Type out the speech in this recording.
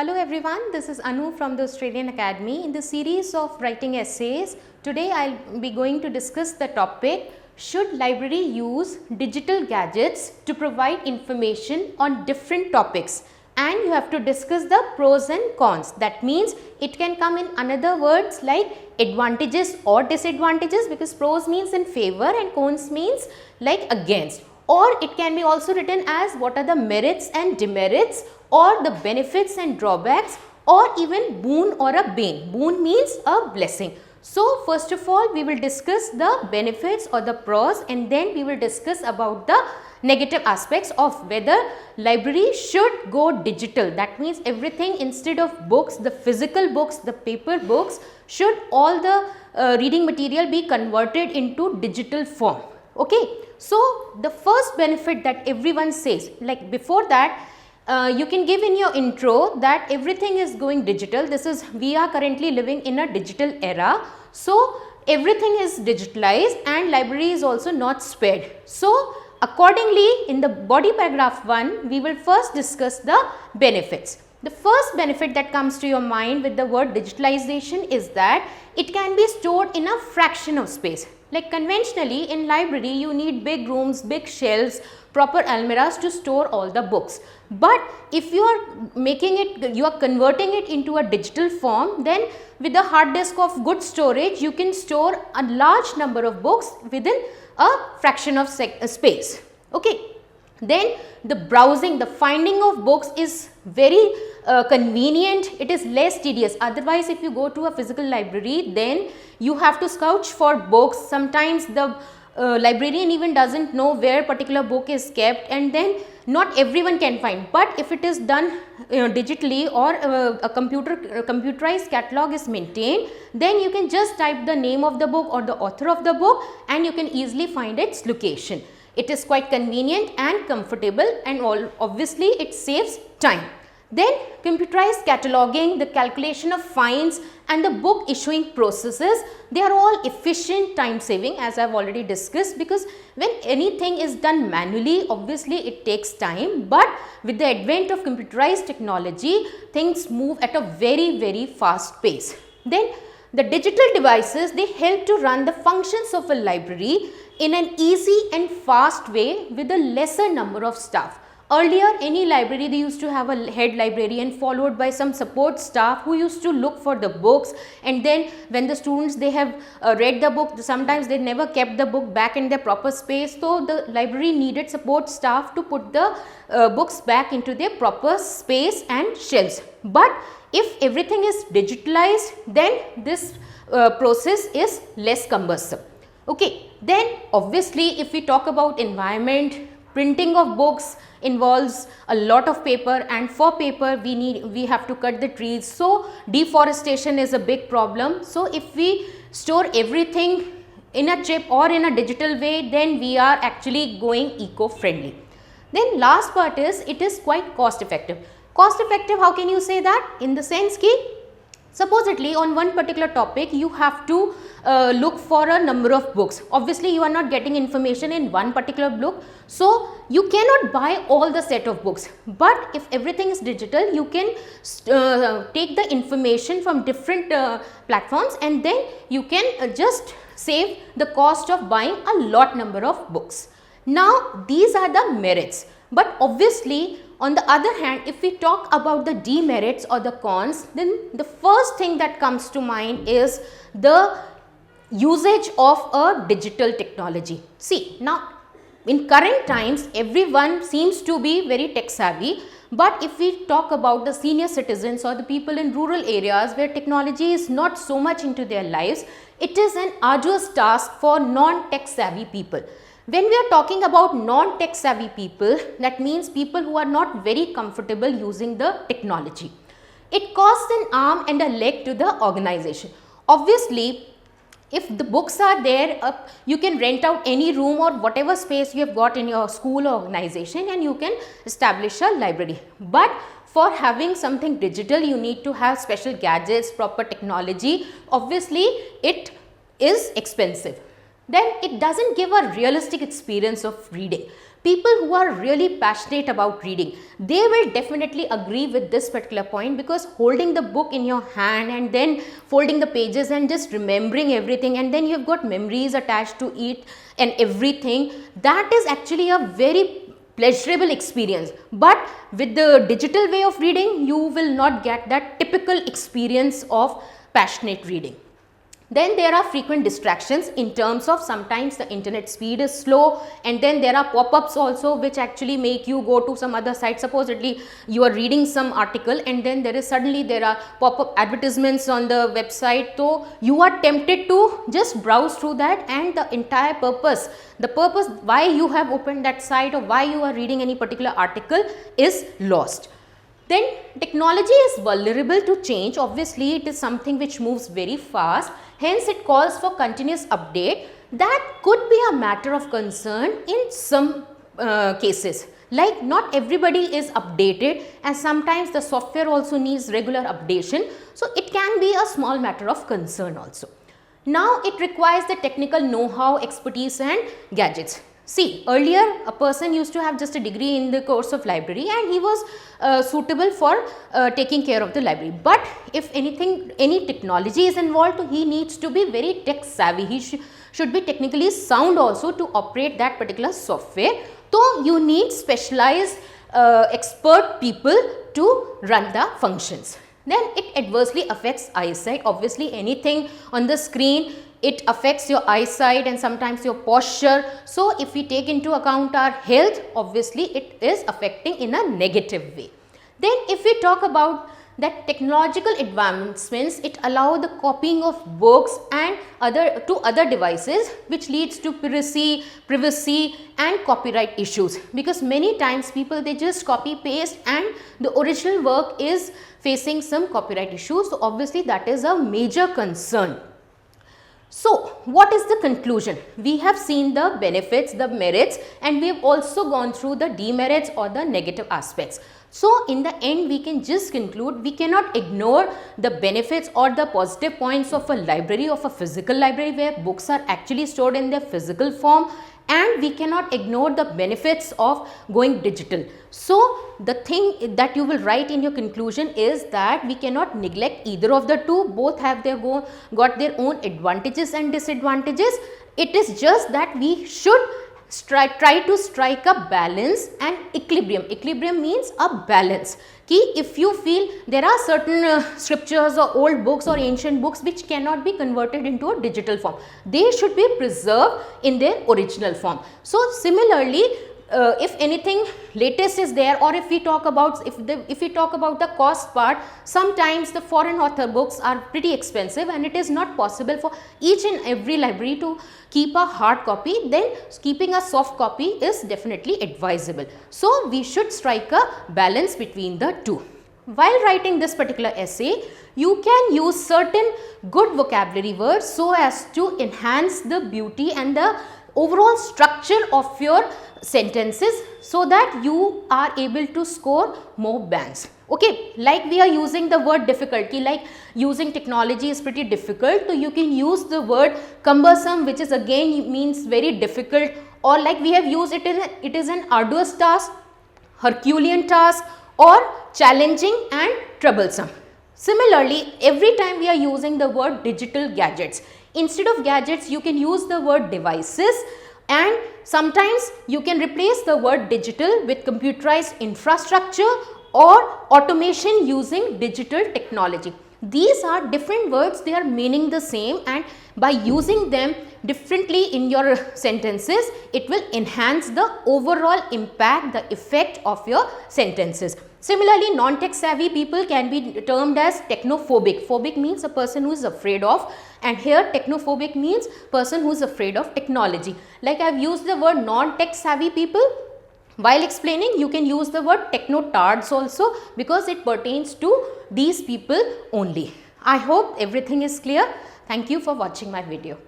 Hello everyone, this is Anu from the Australian Academy. In the series of writing essays, today I will be going to discuss the topic, should library use digital gadgets to provide information on different topics? And you have to discuss the pros and cons. That means it can come in another words like advantages or disadvantages, because pros means in favor and cons means like against. Or it can be also written as what are the merits and demerits, or the benefits and drawbacks, or even boon or a bane. Boon means a blessing. So, first of all we will discuss the benefits or the pros, and then we will discuss about the negative aspects of whether library should go digital. That means everything instead of books, the physical books, the paper books, should all the reading material be converted into digital form. Okay. So, the first benefit that everyone says, like before that you can give in your intro that everything is going digital. This is, we are currently living in a digital era. So, everything is digitalized and library is also not spared. So, accordingly in the body paragraph 1, we will first discuss the benefits. The first benefit that comes to your mind with the word digitalization is that it can be stored in a fraction of space. Like conventionally in library you need big rooms, big shelves, proper almirahs to store all the books. But if you are making it, you are converting it into a digital form, then with a hard disk of good storage you can store a large number of books within a fraction of space. Okay. Then the browsing, the finding of books is very convenient, it is less tedious. Otherwise, if you go to a physical library, then you have to scout for books. Sometimes the librarian even doesn't know where particular book is kept, and then not everyone can find. But if it is done digitally, or a computerized catalog is maintained, then you can just type the name of the book or the author of the book and you can easily find its location. It is quite convenient and comfortable, and obviously it saves time. Then computerized cataloging, the calculation of fines and the book issuing processes, they are all efficient, time saving, as I have already discussed, because when anything is done manually, obviously it takes time, but with the advent of computerized technology, things move at a very fast pace. Then the digital devices, they help to run the functions of a library in an easy and fast way with a lesser number of staff. Earlier, any library, they used to have a head librarian followed by some support staff who used to look for the books, and then when the students, they have read the book, sometimes they never kept the book back in their proper space. So, the library needed support staff to put the books back into their proper space and shelves. But if everything is digitalized, then this process is less cumbersome. Okay. Then obviously if we talk about environment, printing of books involves a lot of paper, and for paper we have to cut the trees. So deforestation is a big problem. So if we store everything in a chip or in a digital way, then we are actually going eco-friendly. Then last part is, it is quite cost effective. Cost effective, how can you say that? In the sense ki, supposedly on one particular topic you have to look for a number of books. Obviously you are not getting information in one particular book, so you cannot buy all the set of books. But if everything is digital, you can take the information from different platforms, and then you can just save the cost of buying a lot number of books. Now these are the merits, but obviously on the other hand, if we talk about the demerits or the cons, then the first thing that comes to mind is the usage of a digital technology. See, now in current times everyone seems to be very tech savvy, but if we talk about the senior citizens or the people in rural areas where technology is not so much into their lives, it is an arduous task for non-tech savvy people. When we are talking about non-tech savvy people, that means people who are not very comfortable using the technology. It costs an arm and a leg to the organization. Obviously, if the books are there, you can rent out any room or whatever space you have got in your school or organization, and you can establish a library. But for having something digital, you need to have special gadgets, proper technology. Obviously, it is expensive. then it doesn't give a realistic experience of reading. People who are really passionate about reading, they will definitely agree with this particular point, because holding the book in your hand and then folding the pages and just remembering everything, and then you've got memories attached to it and everything, that is actually a very pleasurable experience. But with the digital way of reading, you will not get that typical experience of passionate reading. Then there are frequent distractions in terms of sometimes the internet speed is slow, and then there are pop-ups also which actually make you go to some other site. Supposedly you are reading some article and then there are pop-up advertisements on the website, so you are tempted to just browse through that, and the entire purpose, the purpose why you have opened that site or why you are reading any particular article is lost. Then technology is vulnerable to change. Obviously it is something which moves very fast, hence it calls for continuous update. That could be a matter of concern in some cases, like not everybody is updated, and sometimes the software also needs regular updation, so it can be a small matter of concern also. Now it requires the technical know-how, expertise and gadgets. See, earlier a person used to have just a degree in the course of library and he was suitable for taking care of the library. But if anything, any technology is involved, he needs to be very tech savvy. He should be technically sound also to operate that particular software. So you need specialized expert people to run the functions. Then it adversely affects eyesight. Obviously anything on the screen, it affects your eyesight and sometimes your posture. So if we take into account our health, obviously it is affecting in a negative way. Then if we talk about that technological advancements, it allow the copying of books and other devices, which leads to privacy and copyright issues, because many times people, they just copy paste and the original work is facing some copyright issues. So obviously that is a major concern. So what is the conclusion? We have seen the benefits, the merits, and we have also gone through the demerits or the negative aspects. So in the end, we can just conclude, we cannot ignore the benefits or the positive points of a library, of a physical library where books are actually stored in their physical form, and we cannot ignore the benefits of going digital. So the thing that you will write in your conclusion is that we cannot neglect either of the two. Both have got their own advantages and disadvantages. It is just that we should try to strike a balance and equilibrium. Equilibrium means a balance. If you feel there are certain scriptures or old books or ancient books which cannot be converted into a digital form, they should be preserved in their original form. So similarly, if anything latest is there, or if we talk about the cost part, sometimes the foreign author books are pretty expensive and it is not possible for each and every library to keep a hard copy. Then keeping a soft copy is definitely advisable. So we should strike a balance between the two. While writing this particular essay, you can use certain good vocabulary words so as to enhance the beauty and the overall structure of your sentences, so that you are able to score more bands. Okay, like we are using the word difficulty, like using technology is pretty difficult, so you can use the word cumbersome, which is again means very difficult, or like we have used it is an arduous task, Herculean task, or challenging and troublesome. Similarly, every time we are using the word digital gadgets, instead of gadgets you can use the word devices, and sometimes you can replace the word digital with computerized infrastructure or automation using digital technology. These are different words, they are meaning the same, and by using them differently in your sentences, it will enhance the overall impact, the effect of your sentences. Similarly, non-tech savvy people can be termed as technophobic. Phobic means a person who is afraid of, and here technophobic means person who is afraid of technology. Like I have used the word non-tech savvy people. While explaining, you can use the word technotards also, because it pertains to these people only. I hope everything is clear. Thank you for watching my video.